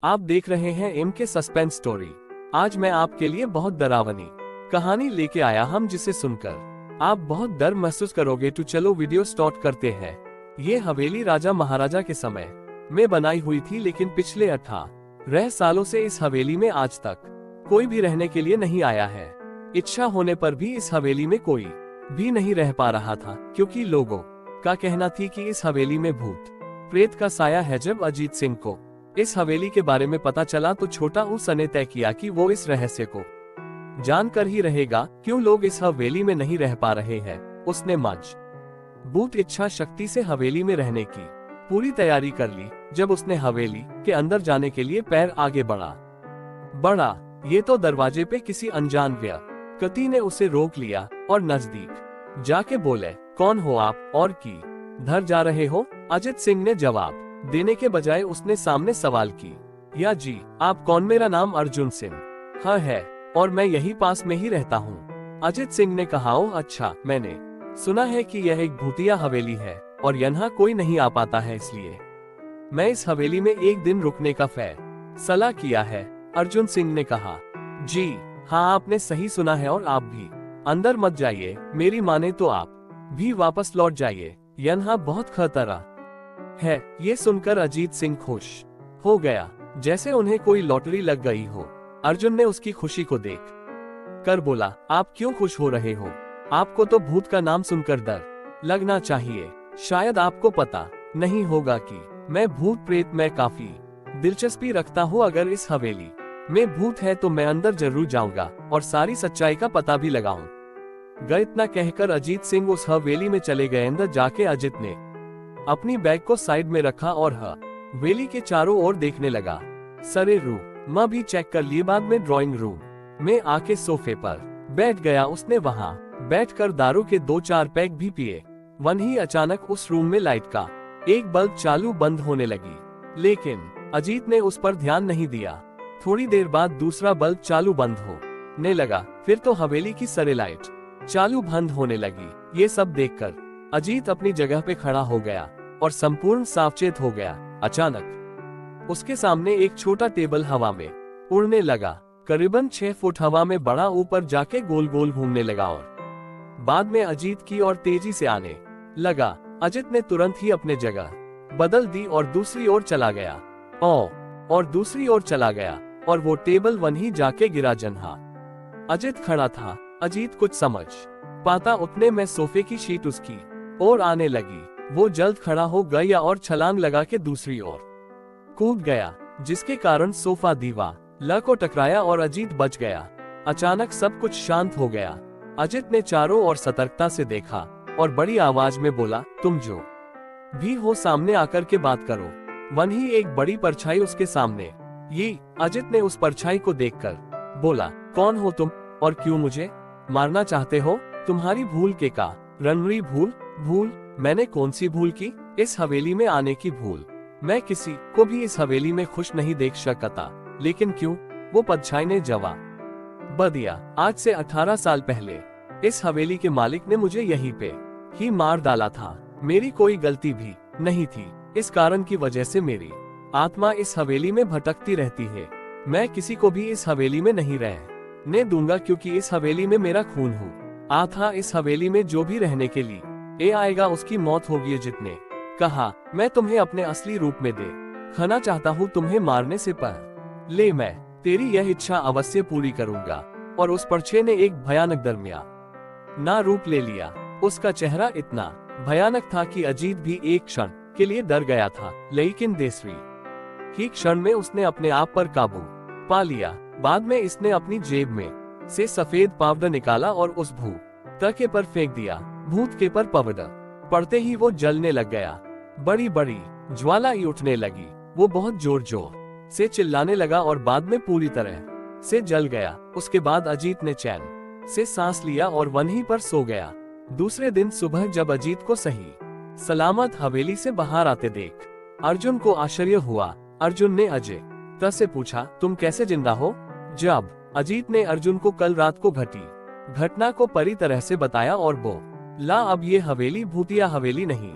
आप देख रहे हैं एम के सस्पेंस स्टोरी। आज मैं आपके लिए बहुत डरावनी कहानी लेके आया हम, जिसे सुनकर आप बहुत डर महसूस करोगे। तो चलो वीडियो स्टार्ट करते हैं। ये हवेली राजा महाराजा के समय में बनाई हुई थी, लेकिन पिछले 18 सालों से इस हवेली में आज तक कोई भी रहने के लिए नहीं आया है। इच्छा होने पर भी इस हवेली में कोई भी नहीं रह पा रहा था, क्योंकि लोगों का कहना थी कि इस हवेली में भूत प्रेत का साया है। जब अजीत सिंह को इस हवेली के बारे में पता चला तो छोटा उसने तय किया कि वो इस रहस्य को जानकर ही रहेगा, क्यों लोग इस हवेली में नहीं रह पा रहे हैं। उसने मजबूत इच्छा शक्ति से हवेली में रहने की पूरी तैयारी कर ली। जब उसने हवेली के अंदर जाने के लिए पैर आगे बढ़ा ये तो दरवाजे पे किसी अनजान व्यक्ति ने उसे रोक लिया और नजदीक जाके बोले, कौन हो आप और किधर जा रहे हो? अजित सिंह ने जवाब देने के बजाय उसने सामने सवाल की, या जी आप कौन? मेरा नाम अर्जुन सिंह है और मैं यही पास में ही रहता हूँ। अजित सिंह ने कहा, ओ अच्छा, मैंने सुना है कि यह एक भूतिया हवेली है और यहाँ कोई नहीं आ पाता है, इसलिए मैं इस हवेली में एक दिन रुकने का फैसला किया है। अर्जुन सिंह ने कहा, जी हाँ, आपने सही सुना है और आप भी अंदर मत जाइए। मेरी माने तो आप भी वापस लौट जाइए, यहाँ बहुत खतरा है। ये सुनकर अजीत सिंह खुश हो गया, जैसे उन्हें कोई लॉटरी लग गई हो। अर्जुन ने उसकी खुशी को देख कर बोला, आप क्यों खुश हो रहे हो? आपको तो भूत का नाम सुनकर डर लगना चाहिए। शायद आपको पता नहीं होगा कि मैं भूत प्रेत में काफी दिलचस्पी रखता हूँ। अगर इस हवेली में भूत है तो मैं अंदर जरूर जाऊंगा और सारी सच्चाई का पता भी लगाऊंगा। इतना कहकर अजीत सिंह उस हवेली में चले गए। अंदर जाके अजित ने अपनी बैग को साइड में रखा और हवेली के चारों ओर देखने लगा। सारे रूम भी चेक कर लिए। बाद में ड्राइंग रूम में आके सोफे पर बैठ गया। उसने वहां बैठकर दारू के 2-4 पैक भी पिए। वहीं अचानक उस रूम में लाइट का एक बल्ब चालू बंद होने लगी, लेकिन अजीत ने उस पर ध्यान नहीं दिया। थोड़ी देर बाद दूसरा बल्ब चालू बंद होने लगा, फिर तो हवेली की सारी लाइट चालू बंद होने लगी। ये सब देखकर अजीत अपनी जगह पे खड़ा हो गया और संपूर्ण सावचेत हो गया। अचानक उसके सामने एक छोटा टेबल हवा में उड़ने लगा। करीबन 6 फुट हवा में बड़ा, ऊपर जाके गोल गोल घूमने लगा और बाद में अजीत की ओर तेजी से आने लगा। अजित ने तुरंत ही अपने जगह बदल दी और दूसरी ओर चला गया और दूसरी ओर चला गया और वो टेबल वहीं जाके गिरा। जहाँ अजित खड़ा था, अजीत कुछ समझ पाता उतने में सोफे की शीट उसकी ओर आने लगी। वो जल्द खड़ा हो गया और छलांग लगा के दूसरी ओर कूद गया, जिसके कारण सोफा दीवार को टकराया और अजीत बच गया। अचानक सब कुछ शांत हो गया। अजित ने चारों ओर सतर्कता से देखा और बड़ी आवाज में बोला, तुम जो भी हो सामने आकर के बात करो। वहीं एक बड़ी परछाई उसके सामने। ये अजित ने उस परछाई को देखकर बोला, कौन हो तुम और क्यों मुझे मारना चाहते हो? तुम्हारी भूल के का रणरी भूल मैंने कौन सी भूल की? इस हवेली में आने की भूल। मैं किसी को भी इस हवेली में खुश नहीं देख सकता, लेकिन क्यों? वो परछाई ने जवाब दिया, आज से 18 साल पहले इस हवेली के मालिक ने मुझे यहीं पे ही मार डाला था। मेरी कोई गलती भी नहीं थी। इस कारण की वजह से मेरी आत्मा इस हवेली में भटकती रहती है। मैं किसी को भी इस हवेली में नहीं रहने दूंगा, क्योंकि इस हवेली में मेरा खून हुआ था। इस हवेली में जो भी रहने के लिए आएगा उसकी मौत होगी। अजित ने कहा, मैं तुम्हें अपने असली रूप में देखना चाहता हूँ। तुम्हें मारने से पहले मैं तेरी यह इच्छा अवश्य पूरी करूंगा। और उस परछाई ने एक भयानक दरमियाना रूप ले लिया। उसका चेहरा इतना भयानक था कि अजीत भी एक क्षण के लिए डर गया था, लेकिन दूसरी ही क्षण में उसने अपने आप पर काबू पा लिया। बाद में इसने अपनी जेब में से सफेद पाउडर निकाला और उस भूत के पर फेंक दिया। भूत के पर पाउडर पड़ते ही वो जलने लग गया। बड़ी बड़ी ज्वाला ही उठने लगी। वो बहुत जोर से चिल्लाने लगा और बाद में पूरी तरह से जल गया। उसके बाद अजीत ने चैन से सांस लिया और वहीं पर सो गया। दूसरे दिन सुबह जब अजीत को सही सलामत हवेली से बाहर आते देख अर्जुन को आश्चर्य हुआ। अर्जुन ने अजय से पूछा, तुम कैसे जिंदा हो? जब अजीत ने अर्जुन को कल रात को घटी घटना को पूरी तरह से बताया और बोला, अब ये हवेली भूतिया हवेली नहीं